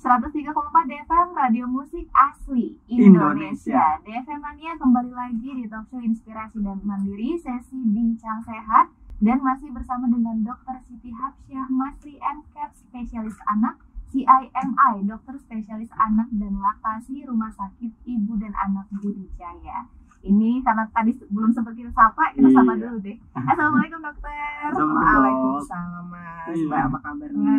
103,4 DFM Radio Musik Asli Indonesia. DFM Mania kembali lagi di talk show Inspirasi dan Mandiri, sesi Bincang Sehat, dan masih bersama dengan Dr. Siti Hapsyah Masri MCAT, spesialis anak, CIMI, dokter spesialis anak dan laktasi Rumah Sakit Ibu dan Anak Budi Jaya. Ini karena tadi belum sempat kita sapa dulu deh. Assalamualaikum dokter. Waalaikumsalam Mas. Mbak, apa kabarnya?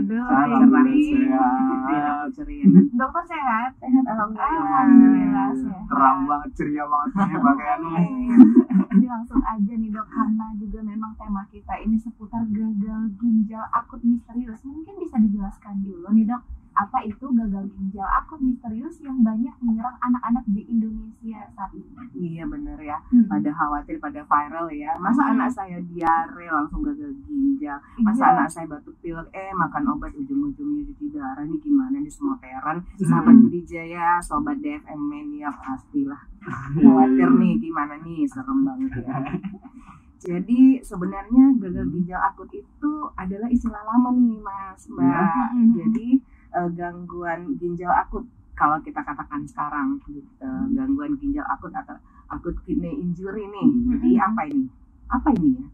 Dokter sehat? Alhamdulillah. Sehat. Terang banget, ceria banget pakaiannya. Jadi langsung aja nih dok, karena juga memang tema kita ini seputar gagal ginjal akut misterius. Mungkin bisa dijelaskan dulu nih dok, apa itu gagal ginjal akut misterius yang banyak menyerang anak-anak di Indonesia saat ini? Iya bener ya, pada khawatir, pada viral ya. Masa anak saya diare langsung gagal ginjal, masa anak saya batuk pilek, makan obat ujung-ujungnya cuci darah. Ini gimana nih semua parent, sahabat Budi Jaya, sobat DFM Mania, pastilah khawatir nih, gimana nih, serem banget ya. Jadi sebenarnya gagal ginjal akut itu adalah istilah lama nih Mas, Mbak. Jadi gangguan ginjal akut, kalau kita katakan sekarang gitu, gangguan ginjal akut atau akut kidney injury nih. Jadi apa ini ya?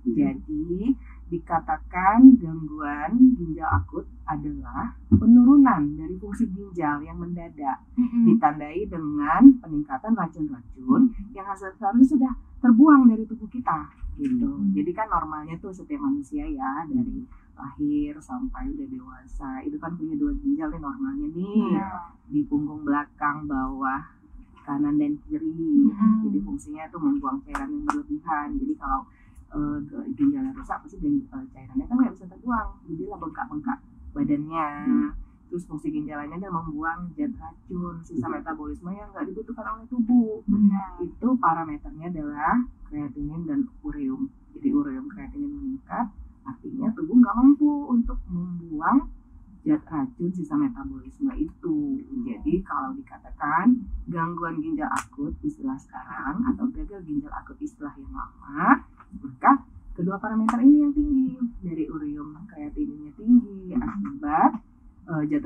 Jadi dikatakan gangguan ginjal akut adalah penurunan dari fungsi ginjal yang mendadak, ditandai dengan peningkatan racun-racun yang seharusnya sudah terbuang dari tubuh kita gitu. Jadi kan normalnya tuh setiap manusia ya, dari lahir sampai udah dewasa itu kan punya 2 ginjal nih normalnya nih, di punggung belakang bawah, kanan dan kiri. Jadi fungsinya itu membuang cairan yang berlebihan. Jadi kalau ginjalnya rusak pasti cairannya kan nggak bisa terbuang, jadi lah bengkak-bengkak badannya. Terus fungsi ginjal lainnya adalah membuang zat racun, sisa metabolisme yang nggak dibutuhkan oleh tubuh. Itu parameternya adalah kreatinin dan ureum. Jadi ureum kreatinin meningkat, artinya tubuh nggak mampu untuk membuang zat racun sisa metabolisme itu. Jadi kalau dikatakan gangguan ginjal akut istilah sekarang atau gagal ginjal akut istilah yang lama, maka kedua parameter ini yang tinggi, dari ureum kreatininnya tinggi akibat zat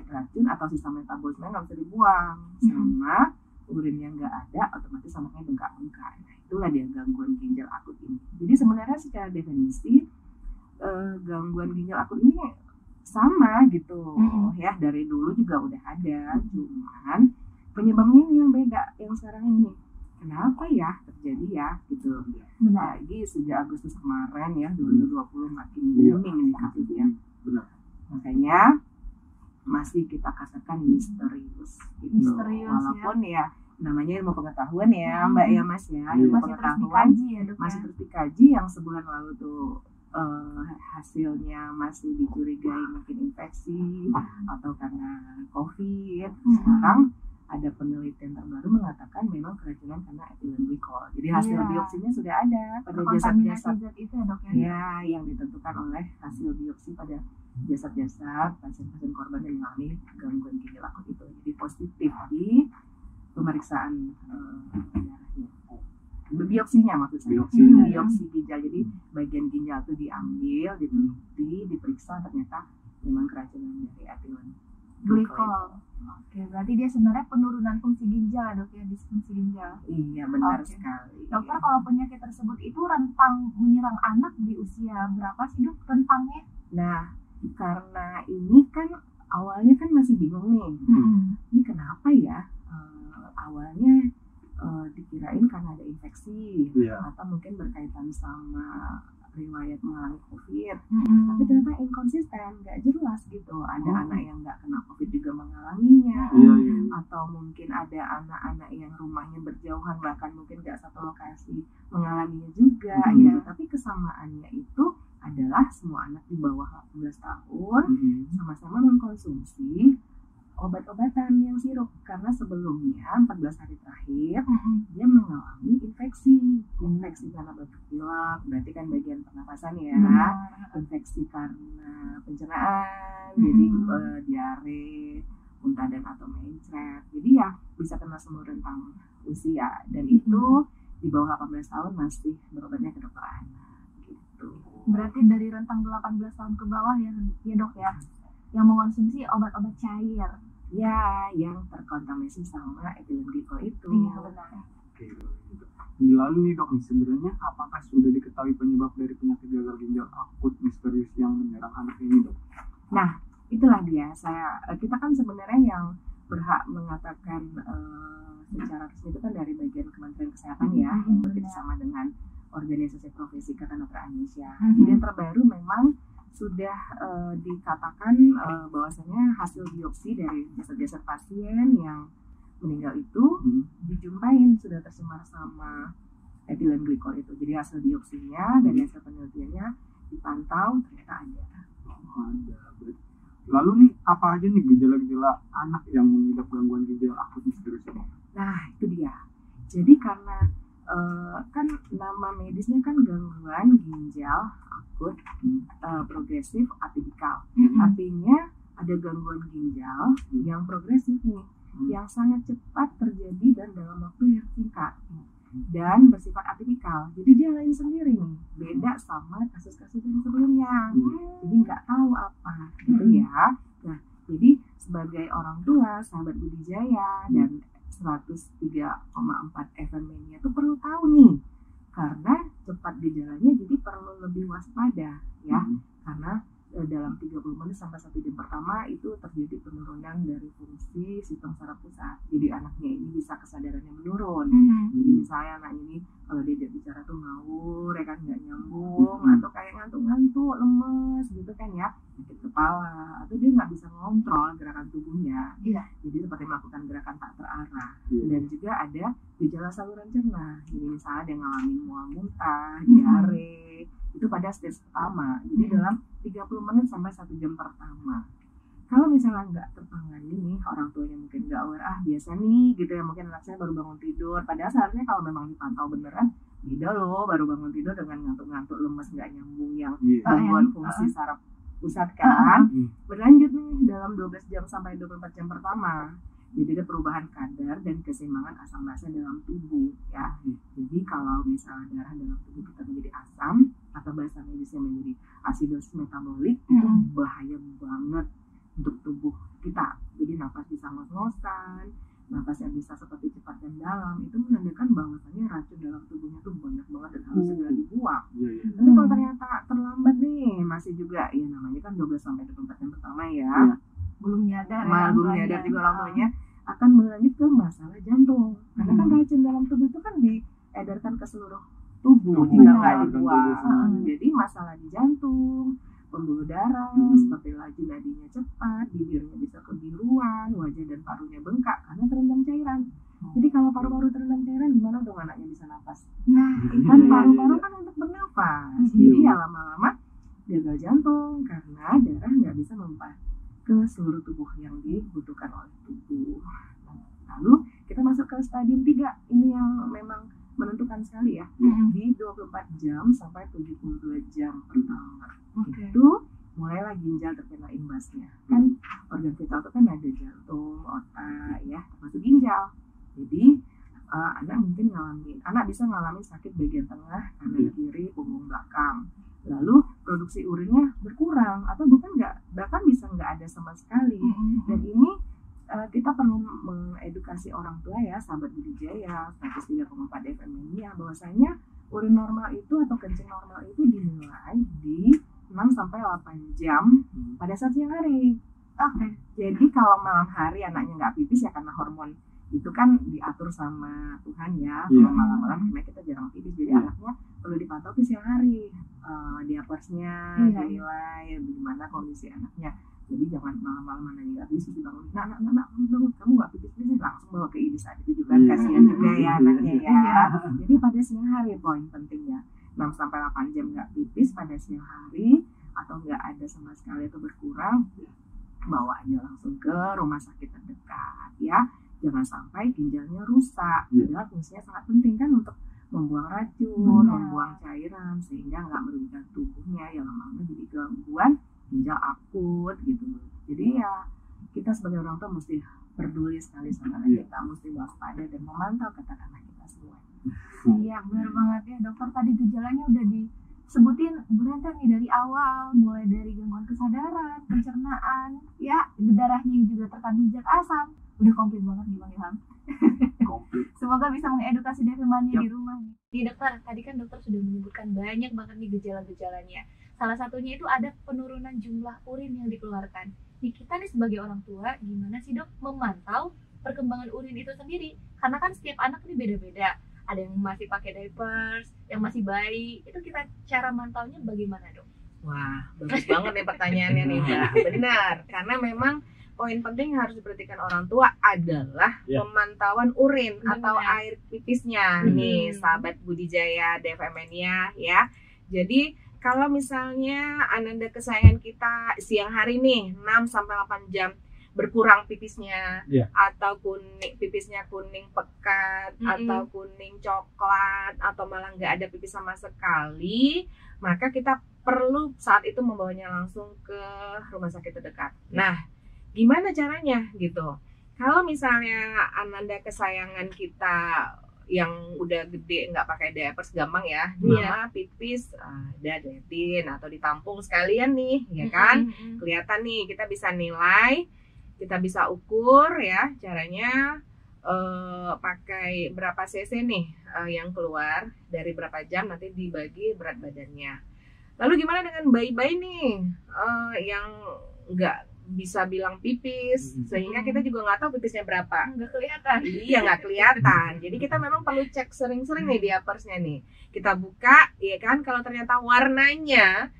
racun atau sisa metabolisme nggak bisa dibuang, sama urinnya nggak ada, otomatis anaknya bengkak-bengkak. Nah itulah dia gangguan ginjal akut ini. Jadi sebenarnya secara definisi gangguan ginjal akut ini sama gitu ya, dari dulu juga udah ada, cuman penyebabnya ini yang beda yang sekarang ini. Kenapa ya terjadi ya gitu. Lagi sejak Agustus kemarin ya 2020 makin booming ini kasusnya. Makanya masih kita katakan misterius gitu. Walaupun ya namanya ilmu pengetahuan ya Mbak ya Mas ya, ilmu pengetahuan masih terus dikaji. Yang sebulan lalu tuh hasilnya masih dicurigai mungkin infeksi atau karena COVID. Sekarang ada penelitian terbaru mengatakan memang keracunan karena ethylene glycol. Jadi hasil biopsinya sudah ada pada jasad-jasad itu ya dok ya, yang ditentukan oleh hasil biopsi pada jasad-jasad pasien-pasien korban yang mengalami gangguan ginjal akut itu. Jadi positif di pemeriksaan darahnya. Biopsinya maksud saya. Biopsi ginjal. Jadi bagian ginjal itu diambil, diteliti, diperiksa, ternyata memang keracunan dari ethylene glycol. Oke, berarti dia sebenarnya penurunan fungsi ginjal dok ya, disfungsi ginjal. Iya benar sekali. Dokter, kalau penyakit tersebut itu rentang menyerang anak di usia berapa sih dok rentangnya? Nah, karena ini kan awalnya kan masih bingung nih, ini kenapa ya? Awalnya dikirain karena ada infeksi atau mungkin berkaitan sama riwayat mengalami COVID, tapi ternyata inkonsisten, nggak jelas gitu. Ada anak yang nggak kena COVID juga mengalaminya, atau mungkin ada anak-anak yang rumahnya berjauhan, bahkan mungkin nggak satu lokasi mengalaminya juga. Ya, tapi kesamaannya itu adalah semua anak di bawah 18 tahun sama-sama mengkonsumsi obat-obatan yang sirup, karena sebelumnya 14 hari terakhir dia mengalami infeksi karena batuk pilek, berarti kan bagian pernapasan ya, infeksi karena pencernaan, jadi diare, muntah dan atau mencret. Jadi ya bisa kena semua rentang usia, dan itu di bawah 18 tahun masih berobatnya ke dokter anak gitu. Berarti dari rentang 18 tahun ke bawah ya dok ya. yang mengonsumsi obat-obat cair. Ya, yang terkontaminasi sama etilen glikol itu. Iya benar. Oke, gitu. Lalu nih dok, sebenarnya apakah sudah diketahui penyebab dari penyakit gagal ginjal akut misterius yang menyerang anak ini dok? Nah, itulah dia. Kita kan sebenarnya yang berhak mengatakan secara resmi itu kan dari bagian Kementerian Kesehatan ya, yang bekerjasama dengan organisasi profesi Ikatan Dokter Indonesia. Jadi yang terbaru memang sudah dikatakan bahwasanya hasil biopsi dari jasad-jasad pasien yang meninggal itu dijumpain sudah tercemar sama etilen glikol itu. Jadi hasil biopsinya dari hasil penelitiannya dipantau ternyata ada. Ada. Lalu nih apa aja nih gejala-gejala anak yang mengidap gangguan ginjal akut misterius ini? Nah itu dia. Jadi karena kan nama medisnya kan gangguan ginjal akut progresif atipikal. Artinya ada gangguan ginjal yang progresif nih, yang sangat cepat terjadi dan dalam waktu yang singkat dan bersifat atipikal. Jadi dia lain sendiri nih, beda sama kasus-kasus yang sebelumnya. Jadi nggak tahu apa gitu ya. Nah jadi sebagai orang tua sahabat Budijaya dan 103,4 FM Mania itu perlu tahu nih, karena cepat gejalanya jadi perlu lebih waspada ya, karena dalam 30 menit sampai 1 jam pertama itu terjadi penurunan dari fungsi sistem saraf pusat. Jadi anaknya ini bisa kesadarannya menurun. Jadi misalnya anak ini kalau dia bicara tuh ngawur, ya kan nggak nyambung, atau kayak ngantuk-ngantuk, lemes gitu kan ya, sakit kepala, atau dia nggak bisa ngontrol gerakan tubuhnya. Jadi seperti melakukan gerakan tak terarah. Dan juga ada gejala saluran cerna. Jadi misalnya dia ngalamin mual muntah, diare, itu pada stage pertama. Jadi dalam 30 menit sampai 1 jam pertama. Kalau misalnya nggak tertangani nih, orang tuanya mungkin nggak aware, biasa nih gitu ya, mungkin anak saya baru bangun tidur. Padahal seharusnya kalau memang dipantau beneran, beda loh, baru bangun tidur dengan ngantuk-ngantuk, lemes, nggak nyambung, yang gangguan fungsi saraf pusat kan. Berlanjut nih dalam 12 jam sampai 24 jam pertama. Jadi ada perubahan kadar dan keseimbangan asam basa dalam tubuh ya. Jadi kalau misalnya darah dalam tubuh kita menjadi asam atau bahasa medisnya menjadi asidosis metabolik, itu bahaya banget untuk tubuh kita. Jadi nafas bisa ngos-ngosan, nafasnya bisa seperti cepat dan dalam, itu menandakan bahwasanya racun dalam tubuhnya tuh banyak banget dan harus segera dibuang. Tapi kalau ternyata terlambat nih, masih juga ya namanya kan 12 sampai 24 jam pertama ya. Belum nyadar belum nyadar juga orang tuanya, akan berlanjut ke masalah jantung. Karena kan racun dalam tubuh itu kan diedarkan ke seluruh tubuh, tinggal nggak dibuang. Jadi masalah di jantung, pembuluh darah, seperti laju nadinya cepat, bibirnya bisa kebiruan, wajah dan parunya bengkak karena terendam cairan. Jadi kalau paru-paru terendam cairan, gimana dong anaknya bisa napas? Kan paru-paru kan untuk bernafas. Jadi ya lama-lama gagal jantung karena darah nggak bisa mempas ke seluruh tubuh yang dibutuhkan oleh tubuh. Lalu kita masuk ke stadium 3. Ini yang memang menentukan sekali ya. Di 24 jam sampai 72 jam pertama. Itu mulailah ginjal terkena imbasnya. Kan organ vital itu kan ada jantung, otak ya, termasuk ginjal. Jadi anak bisa ngalamin sakit bagian tengah, kanan kiri, punggung belakang. Lalu produksi urinnya berkurang atau bahkan bisa nggak ada sama sekali. Dan ini kita perlu mengedukasi orang tua ya, sahabat Budijaya 103,4 FM ini ya, bahwasanya urin normal itu atau kencing normal itu dinilai di 6 sampai 8 jam pada saat siang hari. Jadi kalau malam hari anaknya nggak pipis ya karena hormon itu kan diatur sama Tuhan ya. Kalau malam-malam karena kita jarang pipis, jadi anaknya perlu dipantau ke siang hari, diapersnya dinilai bagaimana kondisi anaknya. Jadi jangan malam-malam anaknya nggak pipis dibangun, nak bangun, kamu nggak pipis langsung bawa ke IDI saat itu juga kasihan juga ya anaknya ya. Jadi pada siang hari poin pentingnya 6 sampai 8 jam nggak pipis pada siang hari atau nggak ada sama sekali atau berkurang, bawa aja langsung ke rumah sakit terdekat ya. Jangan sampai ginjalnya rusak. Padahal fungsinya sangat penting kan untuk membuang racun, membuang cairan sehingga nggak merugikan tubuhnya ya lama-lama jadi gangguan ginjal akut gitu. Jadi ya kita sebagai orang tua mesti peduli sekali sama anak kita, mesti waspada dan memantau ketat anak kita semua. Iya benar banget ya dokter, tadi gejalanya udah sebutin berangkat nih dari awal, mulai dari gangguan kesadaran, pencernaan, ya darahnya juga terkandung zat asam. Udah komplit banget nih Bang Ilham. Komplit. Semoga bisa mengedukasi Devemania Yap. di rumah nih. Nih dokter, tadi kan dokter sudah menyebutkan banyak banget nih gejala-gejalanya. Salah satunya itu ada penurunan jumlah urin yang dikeluarkan. Nih kita nih sebagai orang tua, gimana sih dok memantau perkembangan urin itu sendiri? Karena kan setiap anak ini beda-beda. Ada yang masih pakai diapers, yang masih bayi. Itu kita cara mantaunya bagaimana dok? Wah, bagus banget nih pertanyaannya nih Mbak. Benar, karena memang poin penting yang harus diperhatikan orang tua adalah Ya. pemantauan urin Benar. atau air pipisnya. Hmm. Nih, sahabat Budijaya Devemania ya. Jadi kalau misalnya Ananda kesayangan kita siang hari nih 6 sampai 8 jam berkurang pipisnya, Ya. atau pipisnya kuning pekat, atau kuning coklat, atau malah nggak ada pipis sama sekali, maka kita perlu saat itu membawanya langsung ke rumah sakit terdekat. Nah, gimana caranya gitu? Kalau misalnya Ananda kesayangan kita yang udah gede nggak pakai diapers, gampang ya, mama pipis ada diliatin atau ditampung sekalian nih, ya kan? Kelihatan nih, kita bisa nilai, kita bisa ukur ya caranya, pakai berapa cc nih yang keluar dari berapa jam, nanti dibagi berat badannya. Lalu gimana dengan bayi-bayi nih yang nggak bisa bilang pipis, sehingga kita juga nggak tahu pipisnya berapa. Nggak kelihatan. Iya, nggak kelihatan. Jadi kita memang perlu cek sering-sering nih diapersnya nih. Kita buka, ya kan, kalau ternyata warnanya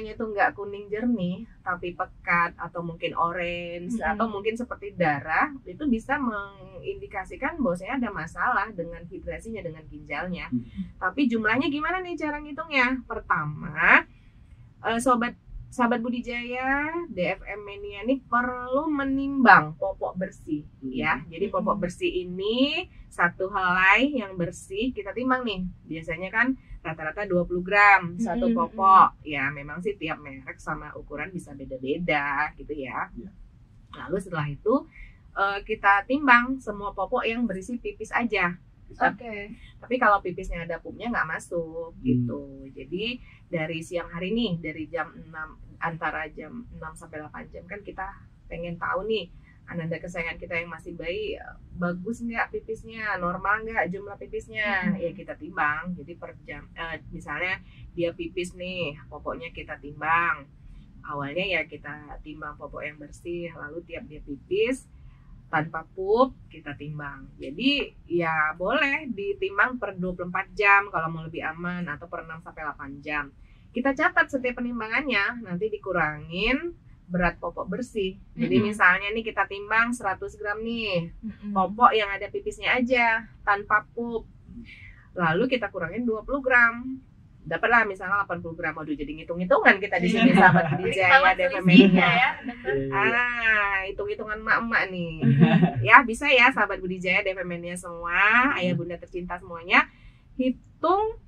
itu nggak kuning jernih, tapi pekat atau mungkin orange atau mungkin seperti darah, itu bisa mengindikasikan bahwasanya ada masalah dengan hidrasinya, dengan ginjalnya. Tapi jumlahnya gimana nih cara ngitungnya? Pertama, sahabat Budijaya DFM Mania ini perlu menimbang popok bersih ya. Jadi popok bersih ini satu helai yang bersih kita timbang nih. Biasanya kan rata-rata 20 gram satu popok. Ya memang sih tiap merek sama ukuran bisa beda-beda gitu ya. Lalu setelah itu kita timbang semua popok yang berisi pipis aja. Oke. Tapi kalau pipisnya ada pupnya nggak masuk gitu. Jadi dari siang hari nih, dari jam 6, antara jam 6 sampai 8 jam kan kita pengen tahu nih Ananda kesayangan kita yang masih bayi, bagus nggak pipisnya, normal nggak jumlah pipisnya, ya kita timbang. Jadi per jam, misalnya dia pipis nih, popoknya kita timbang. Awalnya ya kita timbang popok yang bersih, lalu tiap dia pipis tanpa pup kita timbang. Jadi ya boleh ditimbang per 24 jam kalau mau lebih aman, atau per 6 sampai 8 jam. Kita catat setiap penimbangannya, nanti dikurangin berat popok bersih. Jadi misalnya nih kita timbang 100 gram nih, popok yang ada pipisnya aja tanpa pup. Lalu kita kurangin 20 gram. Dapatlah misalnya 80 gram. Waduh, jadi ngitung-ngitungan kita di sini sahabat Budijaya DFM-nya. Hitung-hitungan emak-emak nih. Ya, bisa ya sahabat Budijaya DFM-nya semua, ayah bunda tercinta semuanya, hitung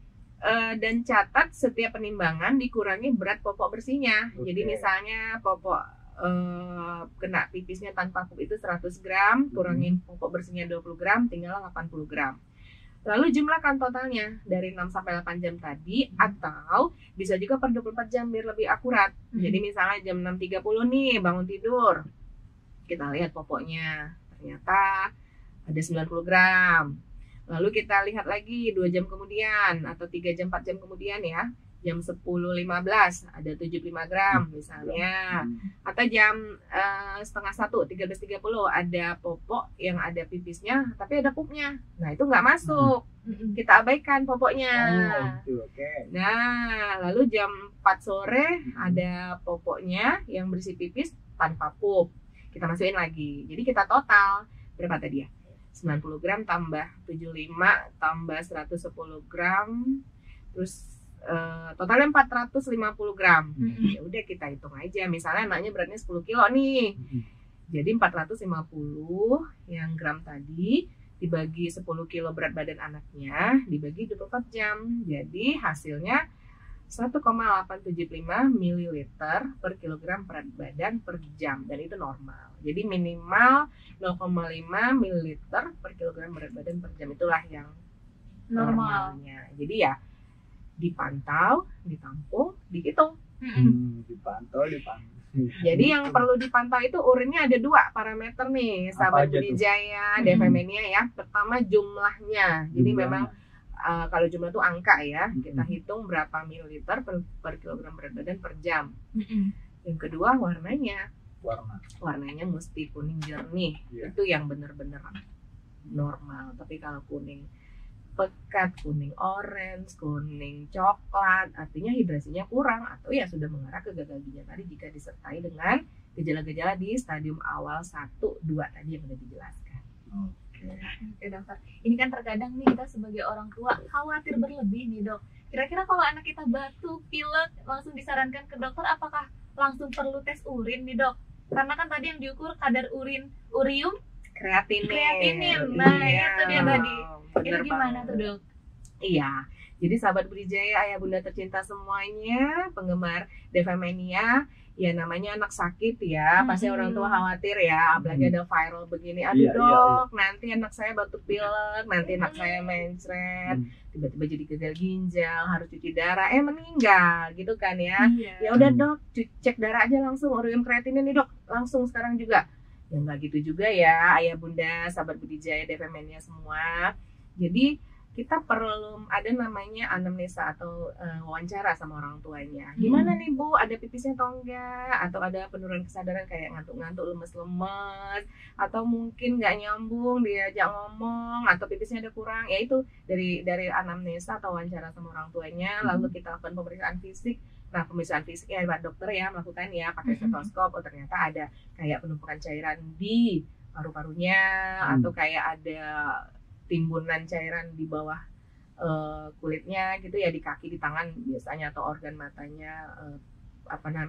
dan catat setiap penimbangan dikurangi berat popok bersihnya. Jadi misalnya popok kena pipisnya tanpa pup itu 100 gram, kurangin popok bersihnya 20 gram, tinggal 80 gram. Lalu jumlahkan totalnya dari 6 sampai 8 jam tadi, atau bisa juga per 24 jam biar lebih akurat. Jadi misalnya jam 6.30 nih bangun tidur, kita lihat popoknya ternyata ada 90 gram. Lalu kita lihat lagi 2 jam kemudian atau 3 jam 4 jam kemudian ya, jam 10.15 ada 75 gram misalnya, atau jam setengah 1, 13.30 ada popok yang ada pipisnya tapi ada pupnya. Nah itu nggak masuk, kita abaikan popoknya. Nah lalu jam 4 sore ada popoknya yang berisi pipis tanpa pup, kita masukin lagi. Jadi kita total berapa tadi ya, 90 gram tambah 75 tambah 110 gram, terus totalnya 450 gram. Ya udah kita hitung aja, misalnya anaknya beratnya 10 kilo nih, jadi 450 yang gram tadi dibagi 10 kilo berat badan anaknya dibagi 24 jam, jadi hasilnya 1,875 ml per kilogram berat badan per jam, dan itu normal. Jadi minimal 0,5 ml per kilogram berat badan per jam, itulah yang normalnya. Jadi ya dipantau, ditampung, dihitung. Dipantau. Jadi yang perlu dipantau itu urinnya ada 2 parameter nih, sahabat aja tuh? budidaya, DFM-nya ya. Pertama jumlahnya. Jadi memang kalau jumlah itu angka ya, kita hitung berapa mililiter per kilogram berat badan per jam. Yang kedua warnanya. Warnanya mesti kuning jernih. Itu yang benar-benar normal. Tapi kalau kuning pekat, kuning orange, kuning coklat, artinya hidrasinya kurang atau ya sudah mengarah ke gagal ginjal tadi jika disertai dengan gejala-gejala di stadium awal 1, 2 tadi yang sudah dijelaskan. Oke dokter, ini kan terkadang nih kita sebagai orang tua khawatir berlebih nih dok. Kira-kira kalau anak kita batuk, pilek, langsung disarankan ke dokter, apakah langsung perlu tes urin nih dok? Karena kan tadi yang diukur kadar urium kreatinin. Nah itu dia tadi. Itu gimana tuh dok? Iya, jadi sahabat budidaya, ayah bunda tercinta semuanya, penggemar DFM-nya, ya namanya anak sakit ya, pasti orang tua khawatir ya, apalagi ada viral begini. Aduh dok, nanti anak saya batuk pilek, nanti anak saya mencret, tiba-tiba jadi gagal ginjal, harus cuci darah, meninggal gitu kan ya. Ya udah dok, cek darah aja langsung, urium kreatinin nih dok, langsung sekarang juga. Ya nggak gitu juga ya, ayah bunda, sahabat budidaya DFM-nya semua. Jadi kita perlu ada namanya anamnesa atau wawancara sama orang tuanya. Gimana nih Bu, ada pipisnya atau enggak? Atau ada penurunan kesadaran kayak ngantuk-ngantuk, lemes-lemes, atau mungkin nggak nyambung diajak ngomong, atau pipisnya ada kurang. Ya itu dari anamnesa atau wawancara sama orang tuanya. Lalu kita lakukan pemeriksaan fisik. Nah, pemeriksaan fisik ya dokter ya melakukan ya pakai stetoskop. Oh ternyata ada kayak penumpukan cairan di paru-parunya, atau kayak ada timbunan cairan di bawah kulitnya gitu ya, di kaki, di tangan biasanya, atau organ matanya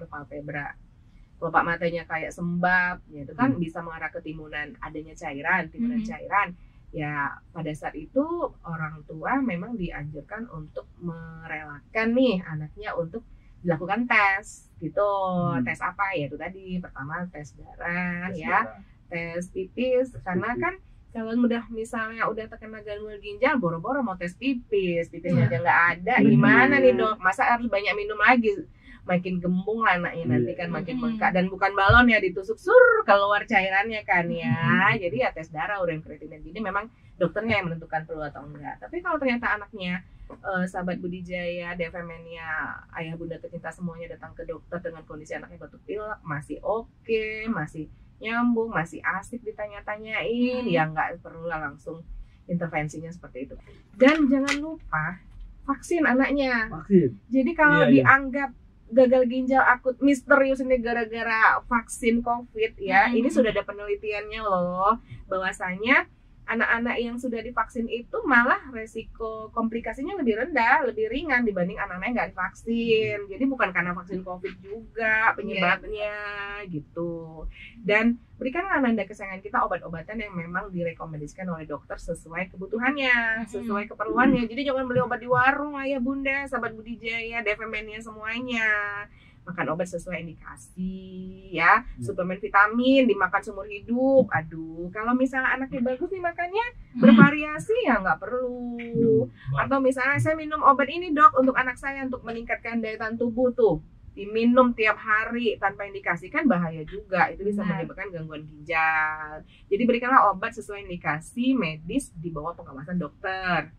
palpebra, kelopak matanya kayak sembab ya, itu kan bisa mengarah ke timbunan cairan. Ya pada saat itu orang tua memang dianjurkan untuk merelakan nih anaknya untuk dilakukan tes gitu. Tes apa ya? Itu tadi pertama tes darah, tes pipis, karena kan kalau misalnya udah terkena gangguan ginjal, boro-boro mau tes pipisnya aja nggak ada, gimana nih dok? Masa harus banyak minum lagi? Makin gembung lah anaknya nanti kan, makin bengkak, dan bukan balon ya, ditusuk keluar cairannya kan ya. Jadi ya tes darah, urium kreatinin. Jadi memang dokternya yang menentukan perlu atau enggak. Tapi kalau ternyata anaknya sahabat budidaya, DFM-nya, ayah bunda tercinta semuanya datang ke dokter dengan kondisi anaknya batuk pilek, masih oke, masih nyambung, masih asik ditanya-tanyain, ya nggak perlu langsung intervensinya seperti itu. Dan jangan lupa vaksin anaknya. Jadi kalau dianggap gagal ginjal akut misterius ini gara-gara vaksin COVID ya, ini sudah ada penelitiannya loh, bahwasanya anak-anak yang sudah divaksin itu malah resiko komplikasinya lebih rendah, lebih ringan dibanding anak-anak yang nggak divaksin. Jadi bukan karena vaksin COVID juga penyebabnya gitu. Dan berikanlah Anda kesayangan kita obat-obatan yang memang direkomendasikan oleh dokter sesuai kebutuhannya, sesuai keperluannya. Jadi jangan beli obat di warung, ayah bunda, sahabat budidaya, DFM-nya semuanya. Makan obat sesuai indikasi ya, suplemen vitamin dimakan seumur hidup. Aduh, kalau misalnya anaknya bagus nih makannya bervariasi ya nggak perlu. Atau misalnya saya minum obat ini dok untuk anak saya untuk meningkatkan daya tahan tubuh, tuh diminum tiap hari tanpa indikasi kan bahaya juga, itu bisa menyebabkan gangguan ginjal. Jadi berikanlah obat sesuai indikasi medis di bawah pengawasan dokter.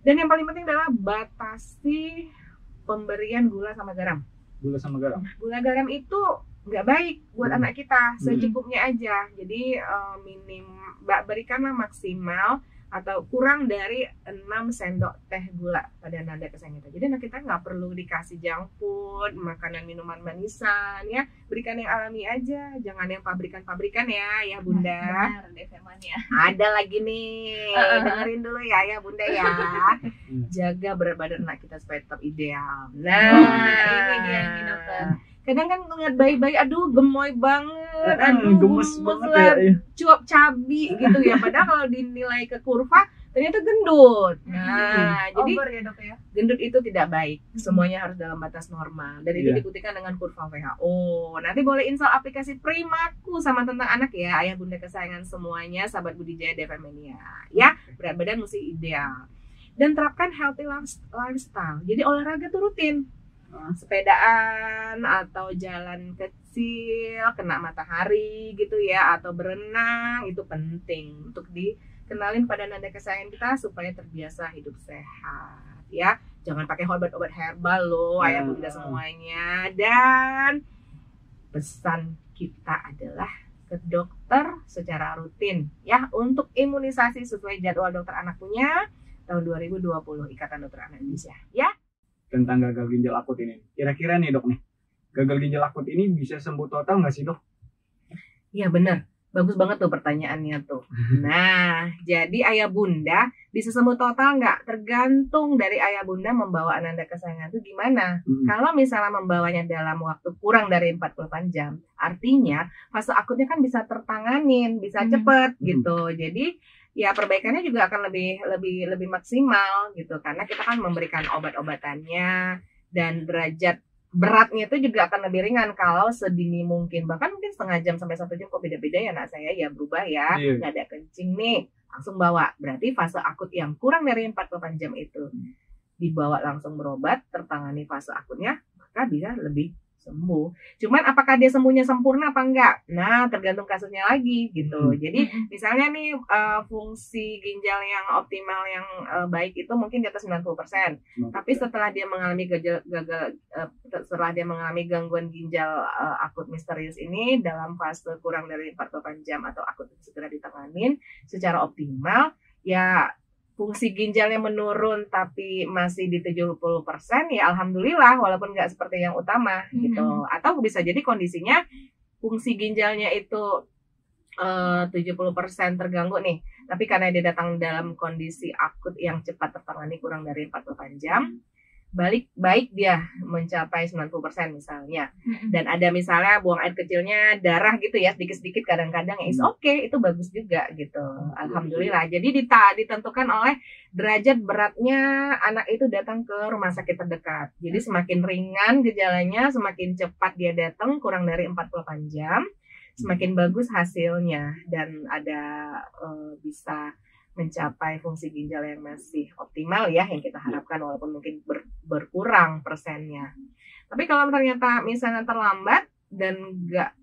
Dan yang paling penting adalah batasi pemberian gula sama garam. Gula garam itu nggak baik buat anak kita, secukupnya aja. Jadi berikanlah maksimal atau kurang dari 6 sendok teh gula pada nada kesayangan kita. Jadi anak kita nggak perlu dikasih junk food, makanan minuman manisan ya. Berikan yang alami aja, jangan yang pabrikan-pabrikan ya bunda. Benar, ada lagi nih, dengerin dulu ya bunda ya. Jaga berat badan anak kita supaya tetap ideal. Ini dia nih dokter. Kadang kan ngeliat bayi-bayi, aduh gemoy banget, aduh gemes banget ya. Cuap cabi gitu ya. Padahal kalau dinilai ke kurva ternyata gendut. Nah, jadi over ya dok ya. Gendut itu tidak baik. Semuanya harus dalam batas normal. Dan itu dibuktikan dengan kurva WHO. Nanti boleh install aplikasi Primaku sama tentang anak ya, ayah bunda kesayangan semuanya, sahabat budidaya DFM-nya. Ya, berat badan mesti ideal. dan terapkan healthy lifestyle. Jadi olahraga tuh rutin, sepedaan atau jalan kecil kena matahari gitu ya, atau berenang, itu penting untuk dikenalin pada nanda kesayangan kita supaya terbiasa hidup sehat ya. Jangan pakai obat-obat herbal loh, ayah bunda semuanya. Dan pesan kita adalah ke dokter secara rutin ya, untuk imunisasi sesuai jadwal dokter anak punya tahun 2020 Ikatan Dokter Anak Indonesia ya. Tentang gagal ginjal akut ini, kira-kira nih dok nih, gagal ginjal akut ini bisa sembuh total nggak sih dok? Iya benar, bagus banget tuh pertanyaannya tuh. Nah, jadi ayah bunda bisa sembuh total nggak? Tergantung dari ayah bunda membawa ananda kesayangan itu gimana. Kalau misalnya membawanya dalam waktu kurang dari 48 jam, artinya fase akutnya kan bisa tertanganin, bisa cepet gitu. Jadi ya perbaikannya juga akan lebih maksimal gitu, karena kita kan memberikan obat-obatannya, dan derajat beratnya itu juga akan lebih ringan kalau sedini mungkin, bahkan mungkin setengah jam sampai 1 jam. Kok beda-beda ya anak saya ya, berubah ya, nggak ada kencing nih, langsung bawa. Berarti fase akut yang kurang dari 48 jam itu dibawa langsung berobat, tertangani fase akutnya, maka bisa lebih sembuh. Cuman apakah dia sembuhnya sempurna apa enggak? Nah, tergantung kasusnya lagi gitu. Jadi misalnya nih fungsi ginjal yang optimal yang baik itu mungkin di atas 90%. Tapi setelah dia mengalami setelah dia mengalami gangguan ginjal akut misterius ini dalam fase kurang dari 48 jam atau akut segera ditanganin secara optimal, ya fungsi ginjalnya menurun tapi masih di 70%, ya alhamdulillah, walaupun nggak seperti yang utama gitu. Atau bisa jadi kondisinya fungsi ginjalnya itu 70% terganggu nih, tapi karena dia datang dalam kondisi akut yang cepat tertangani kurang dari 48 jam, baik dia mencapai 90% misalnya, dan ada misalnya buang air kecilnya darah gitu ya, sedikit-sedikit kadang-kadang, ya is okay, itu bagus juga gitu, alhamdulillah. Jadi ditentukan oleh derajat beratnya anak itu datang ke rumah sakit terdekat. Jadi semakin ringan gejalanya, semakin cepat dia datang kurang dari 48 jam, semakin bagus hasilnya, dan ada bisa mencapai fungsi ginjal yang masih optimal ya, yang kita harapkan, walaupun mungkin berkurang persennya. Tapi kalau ternyata misalnya terlambat dan nggak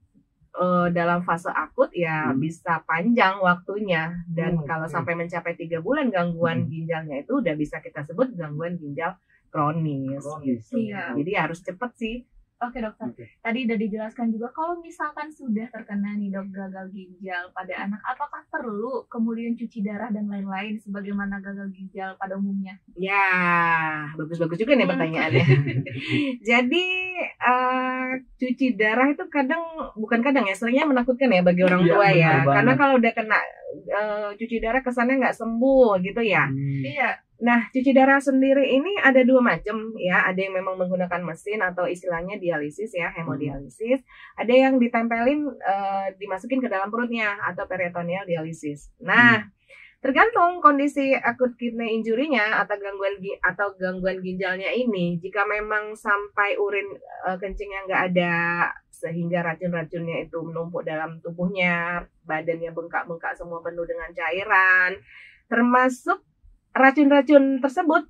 dalam fase akut, ya bisa panjang waktunya, dan kalau sampai mencapai 3 bulan gangguan ginjalnya itu udah bisa kita sebut gangguan ginjal kronis. Gitu. Iya. Jadi harus cepet sih. Oke dokter, tadi udah dijelaskan juga kalau misalkan sudah terkena nih dok gagal ginjal pada anak, apakah perlu kemudian cuci darah dan lain-lain sebagaimana gagal ginjal pada umumnya? Ya, bagus-bagus juga nih pertanyaannya. Jadi cuci darah itu bukan kadang ya, seringnya menakutkan ya bagi orang tua ya, karena kalau udah kena cuci darah kesannya nggak sembuh gitu ya. Iya. Nah, cuci darah sendiri ini ada 2 macam ya. Ada yang memang menggunakan mesin atau istilahnya dialisis ya, hemodialisis. Ada yang ditempelin, dimasukin ke dalam perutnya atau peritoneal dialisis. Nah, tergantung kondisi akut kidney injury-nya atau gangguan ginjalnya ini. Jika memang sampai urin kencingnya nggak ada sehingga racun-racunnya itu menumpuk dalam tubuhnya, badannya bengkak-bengkak semua penuh dengan cairan, termasuk racun-racun tersebut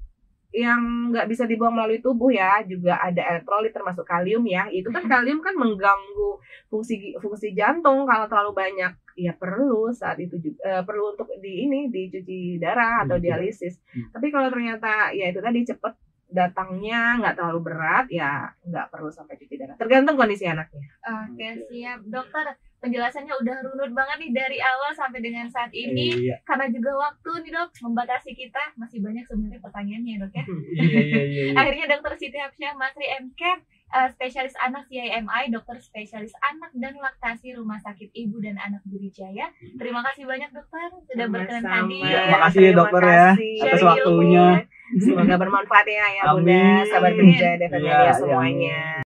yang nggak bisa dibuang melalui tubuh ya, juga ada elektrolit termasuk kalium ya. Itu kan kalium kan mengganggu fungsi jantung kalau terlalu banyak. Ya perlu saat itu juga perlu untuk dicuci darah atau dialisis. Tapi kalau ternyata ya itu tadi cepet datangnya, nggak terlalu berat, ya nggak perlu sampai cuci darah. Tergantung kondisi anaknya. Oke, siap dokter. Penjelasannya udah runut banget nih dari awal sampai dengan saat ini. Karena juga waktu nih dok membatasi kita, masih banyak sebenarnya pertanyaannya dok ya. Akhirnya dokter Siti Hapsyah Masri MK, spesialis anak CIMI, dokter spesialis anak dan laktasi Rumah Sakit Ibu dan Anak Burijaya. Terima kasih banyak dokter sudah berkenan hadir. Terima kasih dokter ya atas waktunya. Semoga bermanfaat ya Bunda, sahabat kerja DFM Media semuanya.